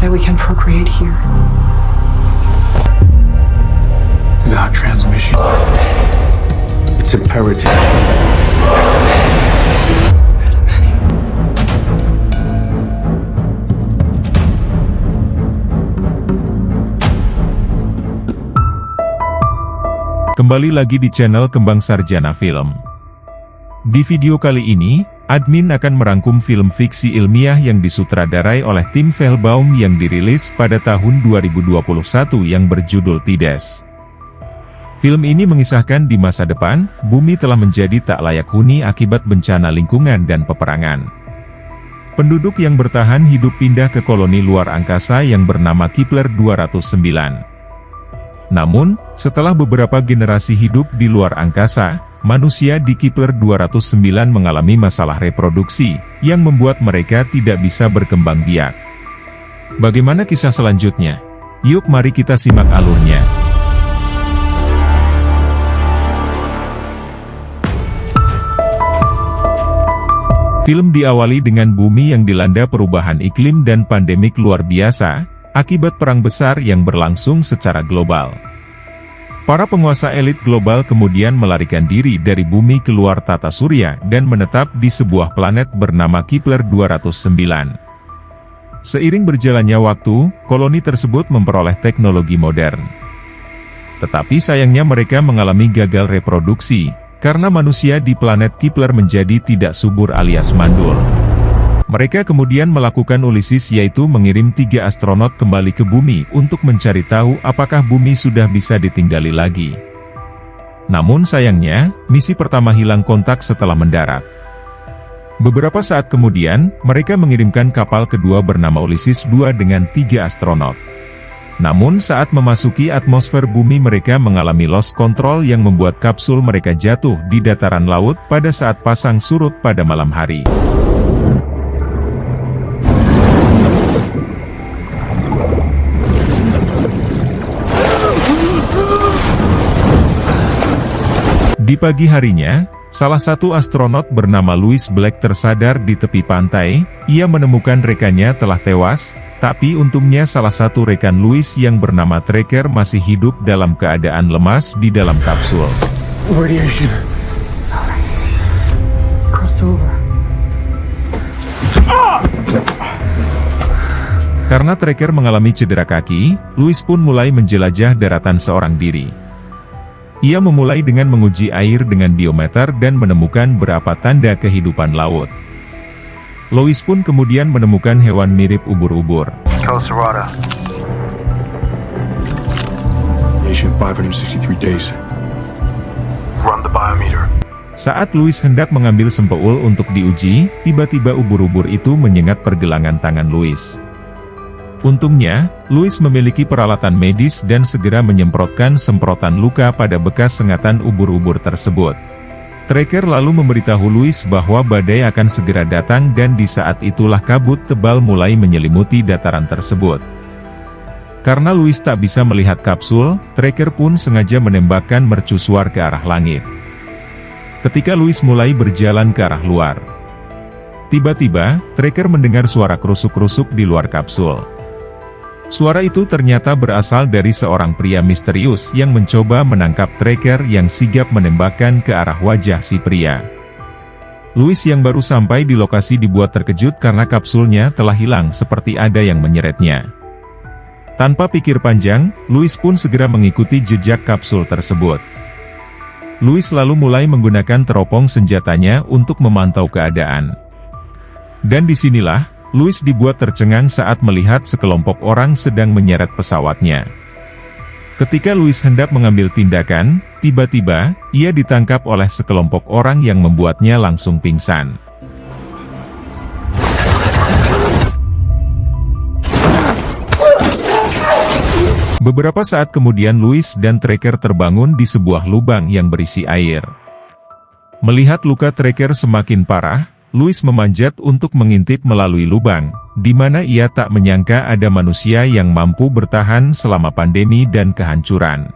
that we can procreate here. Not transmission. It's imperative. For the many. Kembali lagi di channel Kembang Sarjana Film. Di video kali ini, admin akan merangkum film fiksi ilmiah yang disutradarai oleh tim Veilbaum yang dirilis pada tahun 2021 yang berjudul Tides. Film ini mengisahkan di masa depan, bumi telah menjadi tak layak huni akibat bencana lingkungan dan peperangan. Penduduk yang bertahan hidup pindah ke koloni luar angkasa yang bernama Kepler 209. Namun, setelah beberapa generasi hidup di luar angkasa, manusia di Kepler 209 mengalami masalah reproduksi, yang membuat mereka tidak bisa berkembang biak. Bagaimana kisah selanjutnya? Yuk mari kita simak alurnya. Film diawali dengan bumi yang dilanda perubahan iklim dan pandemik luar biasa, akibat perang besar yang berlangsung secara global. Para penguasa elit global kemudian melarikan diri dari bumi keluar tata surya dan menetap di sebuah planet bernama Kepler 209. Seiring berjalannya waktu, koloni tersebut memperoleh teknologi modern. Tetapi sayangnya mereka mengalami gagal reproduksi, karena manusia di planet Kepler menjadi tidak subur alias mandul. Mereka kemudian melakukan ulisis, yaitu mengirim 3 astronot kembali ke bumi untuk mencari tahu apakah bumi sudah bisa ditinggali lagi. Namun sayangnya, misi pertama hilang kontak setelah mendarat. Beberapa saat kemudian, mereka mengirimkan kapal kedua bernama Ulysses 2 dengan 3 astronot. Namun saat memasuki atmosfer bumi mereka mengalami loss control yang membuat kapsul mereka jatuh di dataran laut pada saat pasang surut pada malam hari. Di pagi harinya, salah satu astronot bernama Louis Black tersadar di tepi pantai. Ia menemukan rekannya telah tewas, tapi untungnya salah satu rekan Louis yang bernama Tracker masih hidup dalam keadaan lemas di dalam kapsul. Radiation. Crossed over. Karena Tracker mengalami cedera kaki, Louis pun mulai menjelajah daratan seorang diri. Ia memulai dengan menguji air dengan biometer dan menemukan beberapa tanda kehidupan laut. Louis pun kemudian menemukan hewan mirip ubur-ubur. Costa 563 days. Run the biometer. Saat Louis hendak mengambil sempeul untuk diuji, tiba-tiba ubur-ubur itu menyengat pergelangan tangan Louis. Untungnya, Louis memiliki peralatan medis dan segera menyemprotkan semprotan luka pada bekas sengatan ubur-ubur tersebut. Tracker lalu memberitahu Louis bahwa badai akan segera datang dan di saat itulah kabut tebal mulai menyelimuti dataran tersebut. Karena Louis tak bisa melihat kapsul, Tracker pun sengaja menembakkan mercusuar ke arah langit. Ketika Louis mulai berjalan ke arah luar, tiba-tiba, Tracker mendengar suara krusuk-krusuk di luar kapsul. Suara itu ternyata berasal dari seorang pria misterius yang mencoba menangkap Tracker yang sigap menembakkan ke arah wajah si pria. Louis yang baru sampai di lokasi dibuat terkejut karena kapsulnya telah hilang seperti ada yang menyeretnya. Tanpa pikir panjang, Louis pun segera mengikuti jejak kapsul tersebut. Louis lalu mulai menggunakan teropong senjatanya untuk memantau keadaan. Dan disinilah, Louis dibuat tercengang saat melihat sekelompok orang sedang menyeret pesawatnya. Ketika Louis hendak mengambil tindakan, tiba-tiba, ia ditangkap oleh sekelompok orang yang membuatnya langsung pingsan. Beberapa saat kemudian Louis dan Tracker terbangun di sebuah lubang yang berisi air. Melihat luka Tracker semakin parah, Louis memanjat untuk mengintip melalui lubang, di mana ia tak menyangka ada manusia yang mampu bertahan selama pandemi dan kehancuran.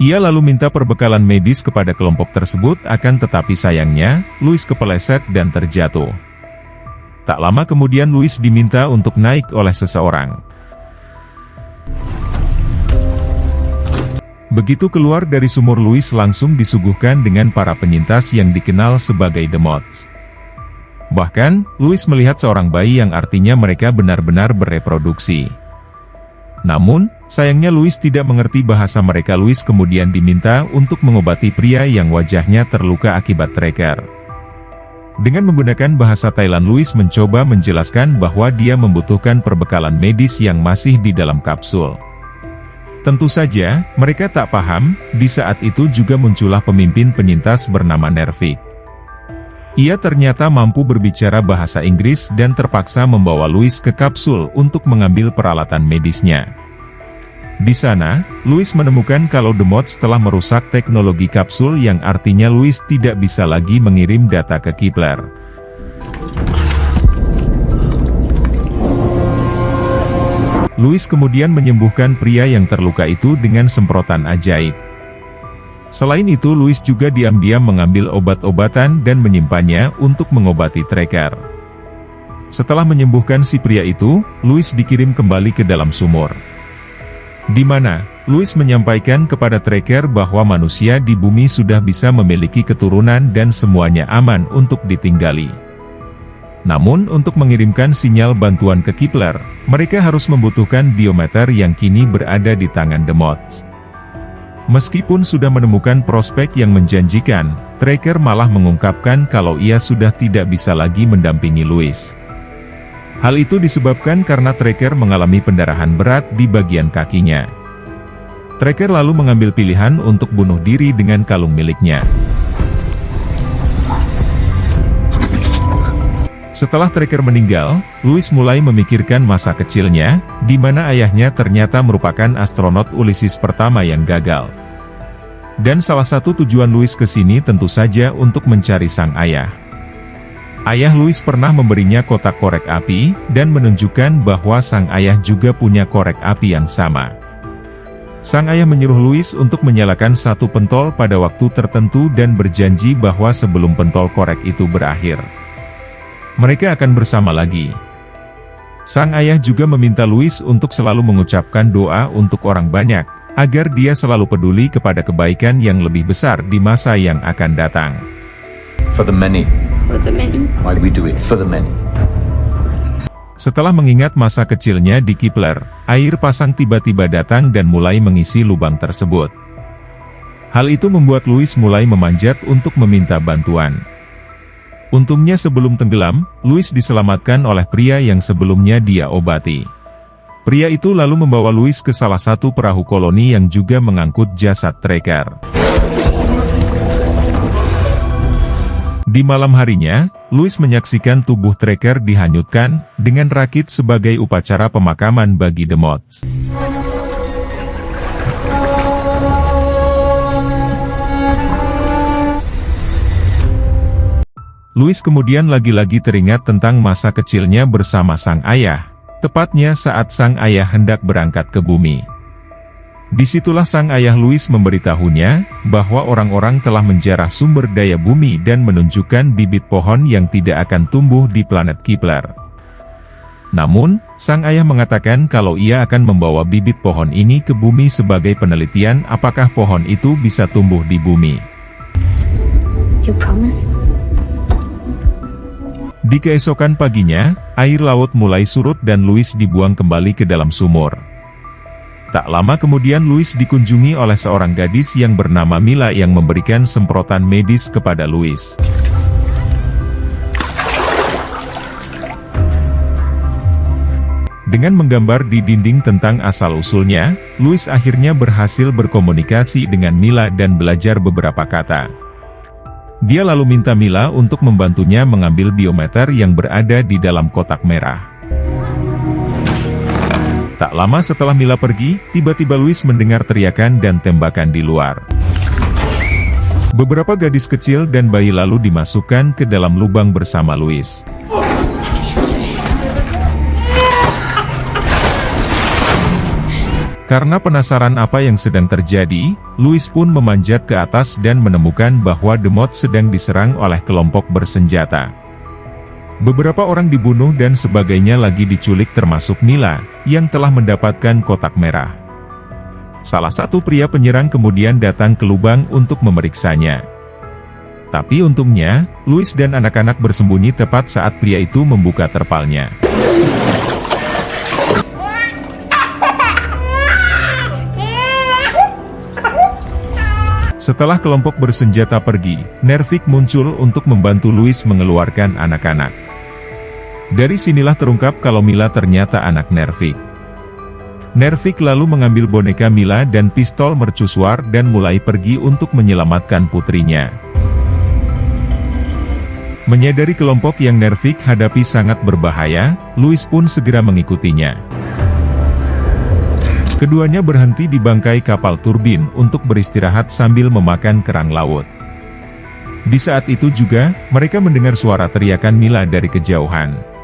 Ia lalu minta perbekalan medis kepada kelompok tersebut, akan tetapi sayangnya, Louis kepeleset dan terjatuh. Tak lama kemudian Louis diminta untuk naik oleh seseorang. Begitu keluar dari sumur, Louis langsung disuguhkan dengan para penyintas yang dikenal sebagai The Moths. Bahkan, Louis melihat seorang bayi yang artinya mereka benar-benar bereproduksi. Namun, sayangnya Louis tidak mengerti bahasa mereka. Louis kemudian diminta untuk mengobati pria yang wajahnya terluka akibat tracker. Dengan menggunakan bahasa Thailand, Louis mencoba menjelaskan bahwa dia membutuhkan perbekalan medis yang masih di dalam kapsul. Tentu saja, mereka tak paham. Di saat itu juga muncullah pemimpin penyintas bernama Nervik. Ia ternyata mampu berbicara bahasa Inggris dan terpaksa membawa Louis ke kapsul untuk mengambil peralatan medisnya. Di sana, Louis menemukan kalau The Moths telah merusak teknologi kapsul, yang artinya Louis tidak bisa lagi mengirim data ke Kepler. Louis kemudian menyembuhkan pria yang terluka itu dengan semprotan ajaib. Selain itu, Louis juga diam-diam mengambil obat-obatan dan menyimpannya untuk mengobati tracker. Setelah menyembuhkan si pria itu, Louis dikirim kembali ke dalam sumur, di mana Louis menyampaikan kepada tracker bahwa manusia di bumi sudah bisa memiliki keturunan dan semuanya aman untuk ditinggali. Namun untuk mengirimkan sinyal bantuan ke Kepler, mereka harus membutuhkan biometer yang kini berada di tangan The Moths. Meskipun sudah menemukan prospek yang menjanjikan, tracker malah mengungkapkan kalau ia sudah tidak bisa lagi mendampingi Louis. Hal itu disebabkan karena tracker mengalami pendarahan berat di bagian kakinya. Tracker lalu mengambil pilihan untuk bunuh diri dengan kalung miliknya. Setelah tracker meninggal, Louis mulai memikirkan masa kecilnya, di mana ayahnya ternyata merupakan astronot Ulysses pertama yang gagal. Dan salah satu tujuan Louis ke sini tentu saja untuk mencari sang ayah. Ayah Louis pernah memberinya kotak korek api, dan menunjukkan bahwa sang ayah juga punya korek api yang sama. Sang ayah menyuruh Louis untuk menyalakan satu pentol pada waktu tertentu dan berjanji bahwa sebelum pentol korek itu berakhir, mereka akan bersama lagi. Sang ayah juga meminta Louis untuk selalu mengucapkan doa untuk orang banyak, agar dia selalu peduli kepada kebaikan yang lebih besar di masa yang akan datang. For the many. For the many. Why do we do it? For the many. Setelah mengingat masa kecilnya di Kepler, air pasang tiba-tiba datang dan mulai mengisi lubang tersebut. Hal itu membuat Louis mulai memanjat untuk meminta bantuan. Untungnya sebelum tenggelam, Louis diselamatkan oleh pria yang sebelumnya dia obati. Pria itu lalu membawa Louis ke salah satu perahu koloni yang juga mengangkut jasad tracker. Di malam harinya, Louis menyaksikan tubuh tracker dihanyutkan, dengan rakit sebagai upacara pemakaman bagi The Moths. Louis kemudian lagi-lagi teringat tentang masa kecilnya bersama sang ayah, tepatnya saat sang ayah hendak berangkat ke bumi. Disitulah sang ayah Louis memberitahunya, bahwa orang-orang telah menjarah sumber daya bumi dan menunjukkan bibit pohon yang tidak akan tumbuh di planet Kepler. Namun, sang ayah mengatakan kalau ia akan membawa bibit pohon ini ke bumi sebagai penelitian apakah pohon itu bisa tumbuh di bumi. You promise? Di keesokan paginya, air laut mulai surut dan Louis dibuang kembali ke dalam sumur. Tak lama kemudian Louis dikunjungi oleh seorang gadis yang bernama Mila yang memberikan semprotan medis kepada Louis. Dengan menggambar di dinding tentang asal-usulnya, Louis akhirnya berhasil berkomunikasi dengan Mila dan belajar beberapa kata. Dia lalu minta Mila untuk membantunya mengambil biometer yang berada di dalam kotak merah. Tak lama setelah Mila pergi, tiba-tiba Louis mendengar teriakan dan tembakan di luar. Beberapa gadis kecil dan bayi lalu dimasukkan ke dalam lubang bersama Louis. Karena penasaran apa yang sedang terjadi, Louis pun memanjat ke atas dan menemukan bahwa The Moths sedang diserang oleh kelompok bersenjata. Beberapa orang dibunuh dan sebagainya lagi diculik termasuk Mila, yang telah mendapatkan kotak merah. Salah satu pria penyerang kemudian datang ke lubang untuk memeriksanya. Tapi untungnya, Louis dan anak-anak bersembunyi tepat saat pria itu membuka terpalnya. Setelah kelompok bersenjata pergi, Nervik muncul untuk membantu Louis mengeluarkan anak-anak. Dari sinilah terungkap kalau Mila ternyata anak Nervik. Nervik lalu mengambil boneka Mila dan pistol mercusuar dan mulai pergi untuk menyelamatkan putrinya. Menyadari kelompok yang Nervik hadapi sangat berbahaya, Louis pun segera mengikutinya. Keduanya berhenti di bangkai kapal turbin untuk beristirahat sambil memakan kerang laut. Di saat itu juga, mereka mendengar suara teriakan Mila dari kejauhan.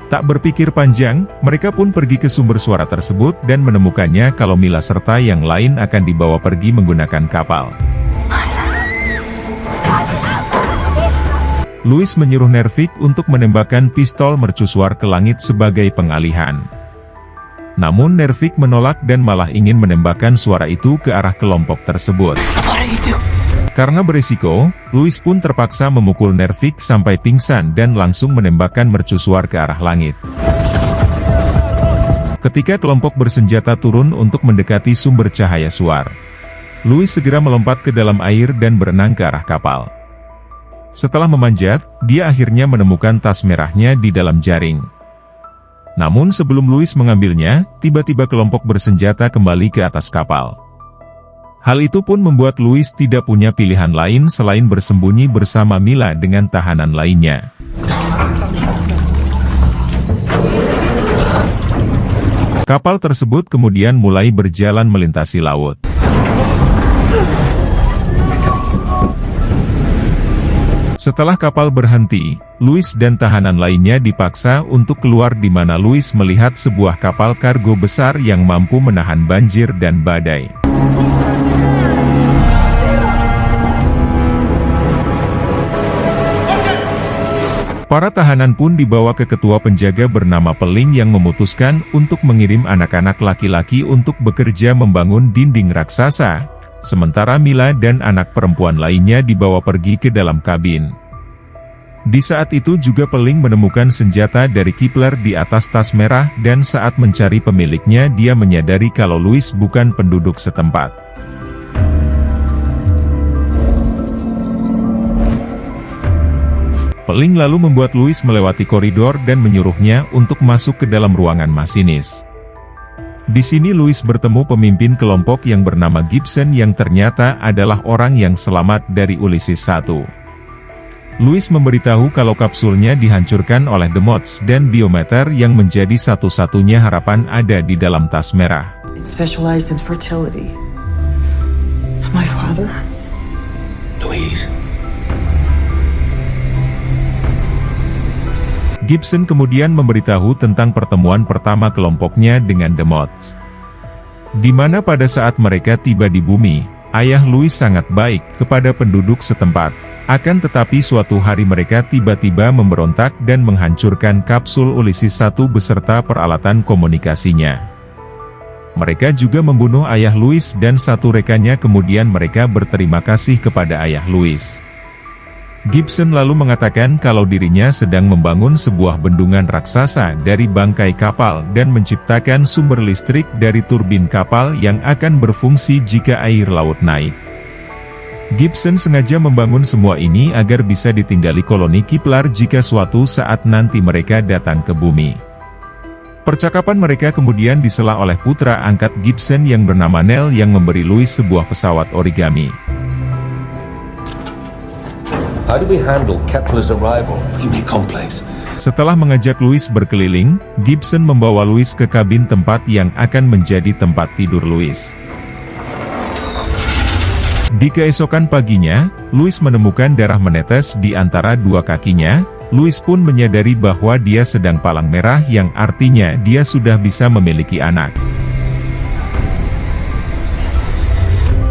Tak berpikir panjang, mereka pun pergi ke sumber suara tersebut dan menemukannya kalau Mila serta yang lain akan dibawa pergi menggunakan kapal. Louis menyuruh Nervik untuk menembakkan pistol mercusuar ke langit sebagai pengalihan. Namun Nervik menolak dan malah ingin menembakkan suara itu ke arah kelompok tersebut. Karena berisiko, Louis pun terpaksa memukul Nervik sampai pingsan dan langsung menembakkan mercusuar ke arah langit. Ketika kelompok bersenjata turun untuk mendekati sumber cahaya suar, Louis segera melompat ke dalam air dan berenang ke arah kapal. Setelah memanjat, dia akhirnya menemukan tas merahnya di dalam jaring. Namun sebelum Louis mengambilnya, tiba-tiba kelompok bersenjata kembali ke atas kapal. Hal itu pun membuat Louis tidak punya pilihan lain selain bersembunyi bersama Mila dengan tahanan lainnya. Kapal tersebut kemudian mulai berjalan melintasi laut. Setelah kapal berhenti, Louis dan tahanan lainnya dipaksa untuk keluar di mana Louis melihat sebuah kapal kargo besar yang mampu menahan banjir dan badai. Para tahanan pun dibawa ke ketua penjaga bernama Peling yang memutuskan untuk mengirim anak-anak laki-laki untuk bekerja membangun dinding raksasa, sementara Mila dan anak perempuan lainnya dibawa pergi ke dalam kabin. Di saat itu juga Peling menemukan senjata dari Kipler di atas tas merah dan saat mencari pemiliknya dia menyadari kalau Louis bukan penduduk setempat. Peling lalu membuat Louis melewati koridor dan menyuruhnya untuk masuk ke dalam ruangan masinis. Di sini Louis bertemu pemimpin kelompok yang bernama Gibson yang ternyata adalah orang yang selamat dari Ulysses 1. Louis memberitahu kalau kapsulnya dihancurkan oleh The Moths dan biometer yang menjadi satu-satunya harapan ada di dalam tas merah. It specialized in fertility. My father? Louise. Gibson kemudian memberitahu tentang pertemuan pertama kelompoknya dengan The Moths. Di mana pada saat mereka tiba di bumi, ayah Louis sangat baik kepada penduduk setempat. Akan tetapi suatu hari mereka tiba-tiba memberontak dan menghancurkan kapsul Ulysses 1 beserta peralatan komunikasinya. Mereka juga membunuh ayah Louis dan satu rekannya kemudian mereka berterima kasih kepada ayah Louis. Gibson lalu mengatakan kalau dirinya sedang membangun sebuah bendungan raksasa dari bangkai kapal dan menciptakan sumber listrik dari turbin kapal yang akan berfungsi jika air laut naik. Gibson sengaja membangun semua ini agar bisa ditinggali koloni Kipler jika suatu saat nanti mereka datang ke bumi. Percakapan mereka kemudian disela oleh putra angkat Gibson yang bernama Neil yang memberi Louis sebuah pesawat origami. How do we handle Kepler's arrival? We make complex. Setelah mengajak Louis berkeliling, Gibson membawa Louis ke kabin tempat yang akan menjadi tempat tidur Louis. Di keesokan paginya, Louis menemukan darah menetes di antara dua kakinya. Louis pun menyadari bahwa dia sedang palang merah yang artinya dia sudah bisa memiliki anak.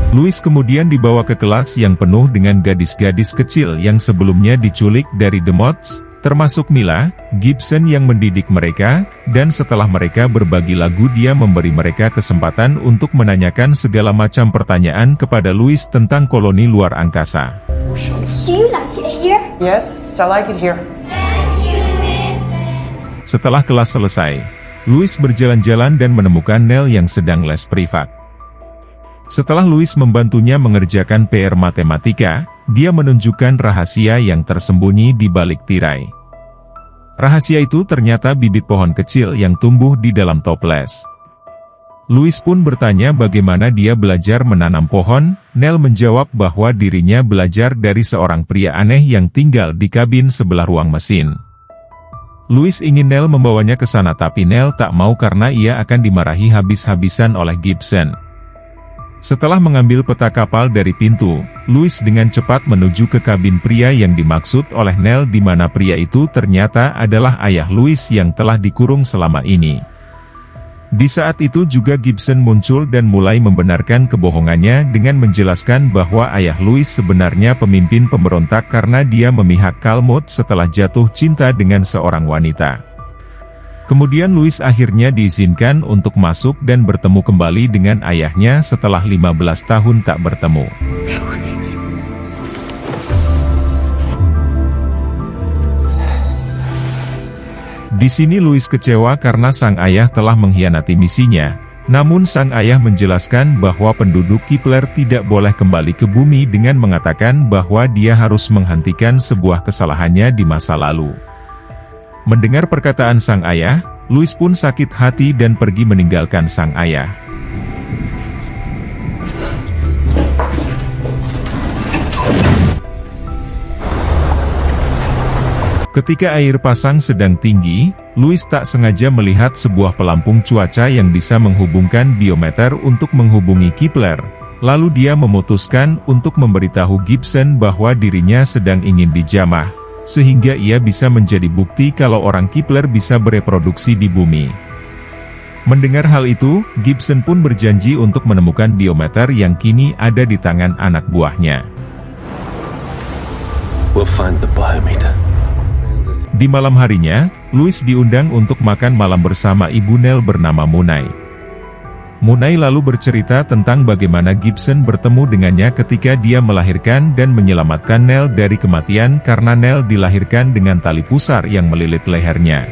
Louis kemudian dibawa ke kelas yang penuh dengan gadis-gadis kecil yang sebelumnya diculik dari The Moths, termasuk Mila, Gibson yang mendidik mereka, dan setelah mereka berbagi lagu dia memberi mereka kesempatan untuk menanyakan segala macam pertanyaan kepada Louis tentang koloni luar angkasa. Do you like it here? Yes, I like it here. Setelah kelas selesai, Louis berjalan-jalan dan menemukan Nell yang sedang les privat. Setelah Louis membantunya mengerjakan PR matematika, dia menunjukkan rahasia yang tersembunyi di balik tirai. Rahasia itu ternyata bibit pohon kecil yang tumbuh di dalam toples. Louis pun bertanya bagaimana dia belajar menanam pohon. Nell menjawab bahwa dirinya belajar dari seorang pria aneh yang tinggal di kabin sebelah ruang mesin. Louis ingin Nell membawanya ke sana tapi Nell tak mau karena ia akan dimarahi habis-habisan oleh Gibson. Setelah mengambil peta kapal dari pintu, Louis dengan cepat menuju ke kabin pria yang dimaksud oleh Nell di mana pria itu ternyata adalah ayah Louis yang telah dikurung selama ini. Di saat itu juga Gibson muncul dan mulai membenarkan kebohongannya dengan menjelaskan bahwa ayah Louis sebenarnya pemimpin pemberontak karena dia memihak Kalmut setelah jatuh cinta dengan seorang wanita. Kemudian Louis akhirnya diizinkan untuk masuk dan bertemu kembali dengan ayahnya setelah 15 tahun tak bertemu. Di sini Louis kecewa karena sang ayah telah mengkhianati misinya, namun sang ayah menjelaskan bahwa penduduk Kepler tidak boleh kembali ke bumi dengan mengatakan bahwa dia harus menghentikan sebuah kesalahannya di masa lalu. Mendengar perkataan sang ayah, Louis pun sakit hati dan pergi meninggalkan sang ayah. Ketika air pasang sedang tinggi, Louis tak sengaja melihat sebuah pelampung cuaca yang bisa menghubungkan biometer untuk menghubungi Kepler. Lalu dia memutuskan untuk memberitahu Gibson bahwa dirinya sedang ingin dijamah, sehingga ia bisa menjadi bukti kalau orang Kepler bisa bereproduksi di bumi. Mendengar hal itu, Gibson pun berjanji untuk menemukan biometer yang kini ada di tangan anak buahnya. We'll find the biometer. Di malam harinya, Louis diundang untuk makan malam bersama ibu Nell bernama Munay. Munay lalu bercerita tentang bagaimana Gibson bertemu dengannya ketika dia melahirkan dan menyelamatkan Nell dari kematian karena Nell dilahirkan dengan tali pusar yang melilit lehernya.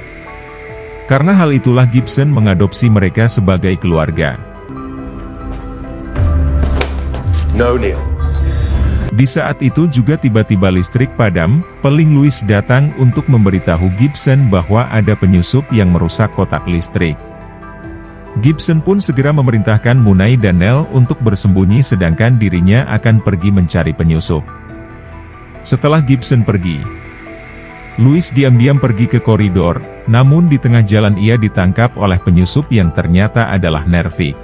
Karena hal itulah Gibson mengadopsi mereka sebagai keluarga. No, Neil. Di saat itu juga tiba-tiba listrik padam, Peling Louis datang untuk memberitahu Gibson bahwa ada penyusup yang merusak kotak listrik. Gibson pun segera memerintahkan Munay dan Nell untuk bersembunyi sedangkan dirinya akan pergi mencari penyusup. Setelah Gibson pergi, Louis diam-diam pergi ke koridor, namun di tengah jalan ia ditangkap oleh penyusup yang ternyata adalah Nervik.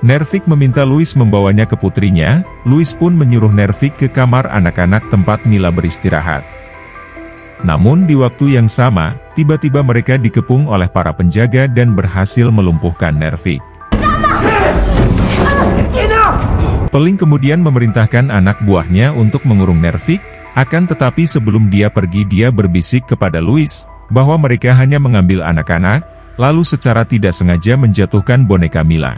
Nervik meminta Louis membawanya ke putrinya. Louis pun menyuruh Nervik ke kamar anak-anak tempat Mila beristirahat. Namun di waktu yang sama, tiba-tiba mereka dikepung oleh para penjaga dan berhasil melumpuhkan Nervik. Peling kemudian memerintahkan anak buahnya untuk mengurung Nervik, akan tetapi sebelum dia pergi dia berbisik kepada Louis, bahwa mereka hanya mengambil anak-anak, lalu secara tidak sengaja menjatuhkan boneka Mila.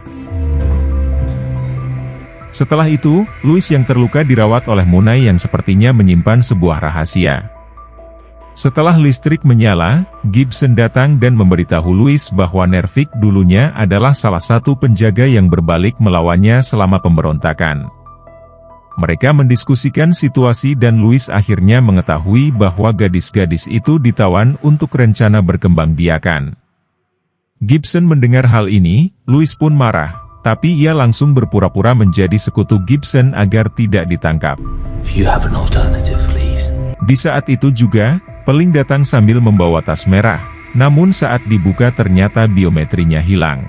Setelah itu, Louis yang terluka dirawat oleh Munay yang sepertinya menyimpan sebuah rahasia. Setelah listrik menyala, Gibson datang dan memberitahu Louis bahwa Nervik dulunya adalah salah satu penjaga yang berbalik melawannya selama pemberontakan. Mereka mendiskusikan situasi dan Louis akhirnya mengetahui bahwa gadis-gadis itu ditawan untuk rencana berkembangbiakan. Gibson mendengar hal ini, Louis pun marah. Tapi ia langsung berpura-pura menjadi sekutu Gibson agar tidak ditangkap. If you have an alternative, please. Di saat itu juga, Peling datang sambil membawa tas merah, namun saat dibuka ternyata biometrinya hilang.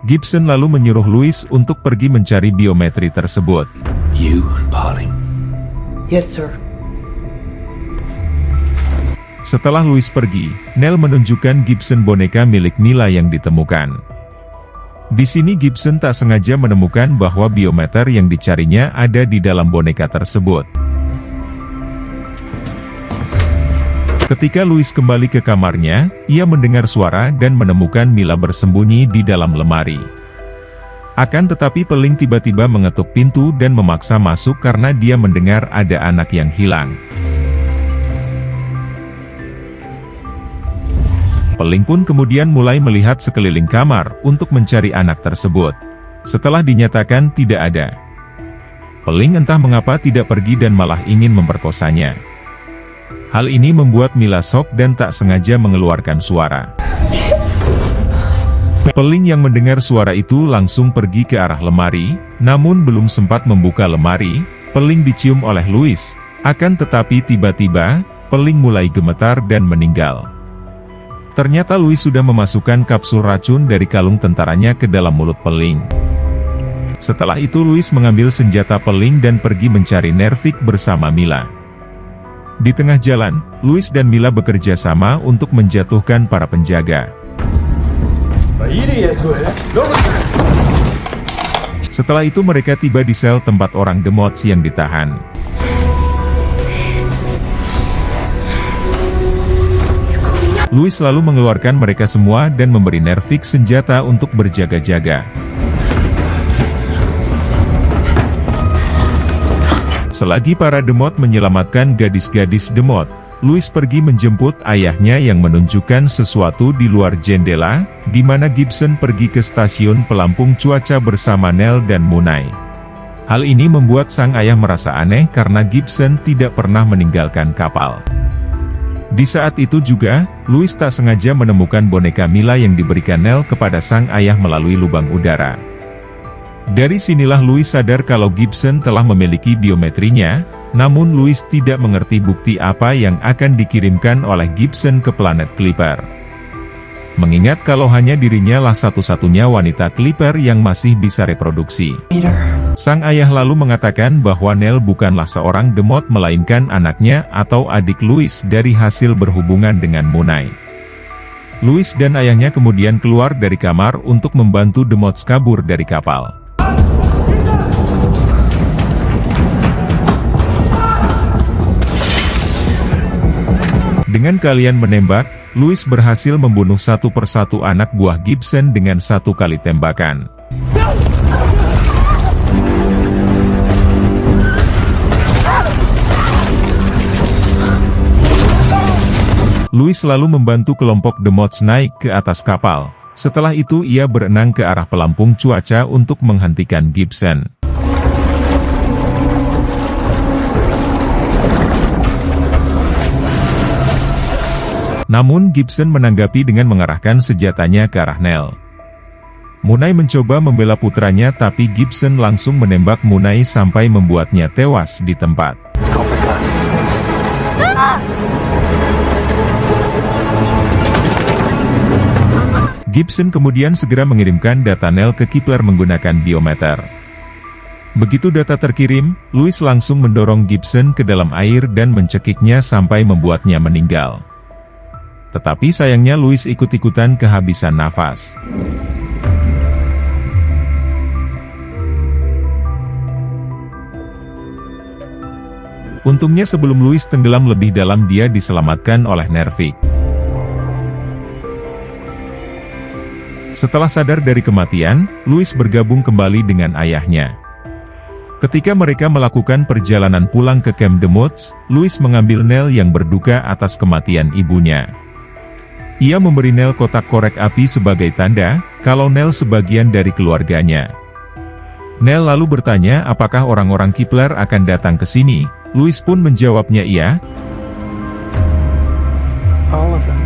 Gibson lalu menyuruh Louis untuk pergi mencari biometri tersebut. You and Parling. Yes, sir. Setelah Louis pergi, Nell menunjukkan Gibson boneka milik Mila yang ditemukan. Di sini Gibson tak sengaja menemukan bahwa biometer yang dicarinya ada di dalam boneka tersebut. Ketika Louis kembali ke kamarnya, ia mendengar suara dan menemukan Mila bersembunyi di dalam lemari. Akan tetapi Peling tiba-tiba mengetuk pintu dan memaksa masuk karena dia mendengar ada anak yang hilang. Peling pun kemudian mulai melihat sekeliling kamar untuk mencari anak tersebut. Setelah dinyatakan tidak ada, Peling entah mengapa tidak pergi dan malah ingin memperkosanya. Hal ini membuat Mila shock dan tak sengaja mengeluarkan suara. Peling yang mendengar suara itu langsung pergi ke arah lemari, namun belum sempat membuka lemari, Peling dicium oleh Louis. Akan tetapi tiba-tiba, Peling mulai gemetar dan meninggal. Ternyata Louis sudah memasukkan kapsul racun dari kalung tentaranya ke dalam mulut Peling. Setelah itu Louis mengambil senjata Peling dan pergi mencari Nervik bersama Mila. Di tengah jalan, Louis dan Mila bekerja sama untuk menjatuhkan para penjaga. Setelah itu mereka tiba di sel tempat orang Demots yang ditahan. Louis lalu mengeluarkan mereka semua dan memberi Nervik senjata untuk berjaga-jaga. Selagi para Demot menyelamatkan gadis-gadis Demot, Louis pergi menjemput ayahnya yang menunjukkan sesuatu di luar jendela, di mana Gibson pergi ke stasiun pelampung cuaca bersama Nell dan Munai. Hal ini membuat sang ayah merasa aneh karena Gibson tidak pernah meninggalkan kapal. Di saat itu juga, Louis tak sengaja menemukan boneka Mila yang diberikan Nell kepada sang ayah melalui lubang udara. Dari sinilah Louis sadar kalau Gibson telah memiliki biometrinya, namun Louis tidak mengerti bukti apa yang akan dikirimkan oleh Gibson ke planet Clipper. Mengingat kalau hanya dirinya lah satu-satunya wanita Clipper yang masih bisa reproduksi. Sang ayah lalu mengatakan bahwa Nell bukanlah seorang Demot melainkan anaknya atau adik Louis dari hasil berhubungan dengan Munai. Louis dan ayahnya kemudian keluar dari kamar untuk membantu Demots kabur dari kapal. Dengan kalian menembak, Louis berhasil membunuh satu persatu anak buah Gibson dengan satu kali tembakan. Louis lalu membantu kelompok Demots naik ke atas kapal. Setelah itu ia berenang ke arah pelampung cuaca untuk menghentikan Gibson. Namun Gibson menanggapi dengan mengarahkan senjatanya ke arah Nell. Munai mencoba membela putranya tapi Gibson langsung menembak Munai sampai membuatnya tewas di tempat. Gibson kemudian segera mengirimkan data Nell ke Kepler menggunakan biometer. Begitu data terkirim, Louis langsung mendorong Gibson ke dalam air dan mencekiknya sampai membuatnya meninggal. Tetapi sayangnya Louis ikut-ikutan kehabisan nafas. Untungnya sebelum Louis tenggelam lebih dalam dia diselamatkan oleh Nervik. Setelah sadar dari kematian, Louis bergabung kembali dengan ayahnya. Ketika mereka melakukan perjalanan pulang ke Camp Demots, Louis mengambil Nell yang berduka atas kematian ibunya. Ia memberi Nell kotak korek api sebagai tanda, kalau Nell sebagian dari keluarganya. Nell lalu bertanya apakah orang-orang Kepler akan datang ke sini. Louis pun menjawabnya iya. All of them.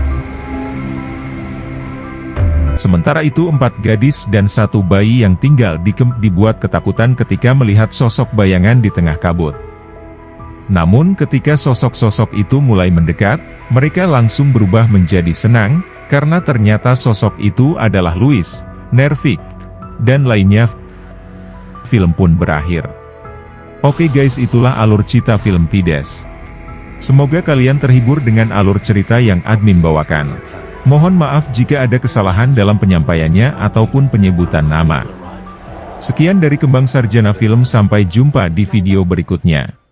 Sementara itu 4 gadis dan 1 bayi yang tinggal di camp dibuat ketakutan ketika melihat sosok bayangan di tengah kabut. Namun ketika sosok-sosok itu mulai mendekat, mereka langsung berubah menjadi senang, karena ternyata sosok itu adalah Louis, Nervik, dan lainnya. Film pun berakhir. Oke guys, itulah alur cerita film Tides. Semoga kalian terhibur dengan alur cerita yang admin bawakan. Mohon maaf jika ada kesalahan dalam penyampaiannya ataupun penyebutan nama. Sekian dari Kembang Sarjana Film, sampai jumpa di video berikutnya.